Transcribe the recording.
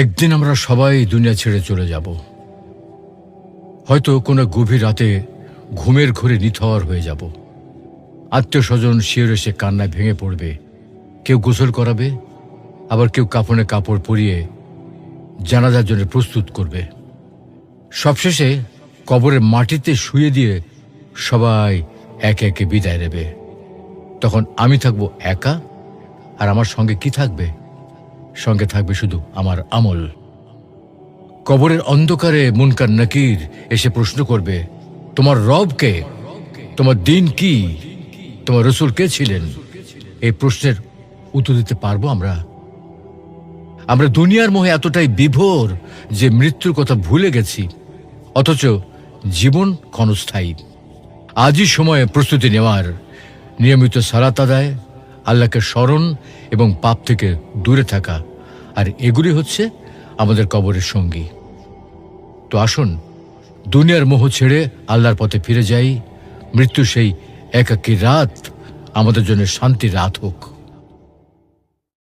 একদিন আমরা সবাই দুনিয়া ছেড়ে চলে যাব। হয়তো কোনো গভীর রাতে ঘুমের ঘোরে নিথর হয়ে যাব। আত্মীয় স্বজন শিয়রে সে কান্নায় ভেঙে পড়বে। কেউ গোসল করাবে, আবার কেউ কাফনে কাপড় পরিয়ে জানাজার জন্য প্রস্তুত করবে। সবশেষে কবরের মাটিতে শুয়ে দিয়ে সবাই একে একে বিদায় নেবে। তখন আমি থাকবো একা, আর আমার সঙ্গে কি থাকবে? সঙ্গে থাকবে শুধু আমার আমল। কবরের অন্ধকারে মুনকার নাকির এসে প্রশ্ন করবে, তোমার রব কে? তোমার দিন কি? তোমার রসূল কে ছিলেন? এই প্রশ্নের উত্তর দিতে পারবো আমরা? আমরা দুনিয়ার মোহে এতটাই বিভোর যে মৃত্যুর কথা ভুলে গেছি, অথচ জীবন ক্ষণস্থায়ী। আজই সময়ে প্রস্তুতি নেওয়ার, নিয়মিত সালাত আদায়, আল্লাহকে স্মরণ এবং পাপ থেকে দূরে থাকা, আর এগুলি হচ্ছে আমাদের কবরের সঙ্গী। তো আসুন দুনিয়ার মোহ ছেড়ে আল্লাহর পথে ফিরে যাই। মৃত্যু সেই একাকী রাত আমাদের জন্য শান্তির রাত হোক।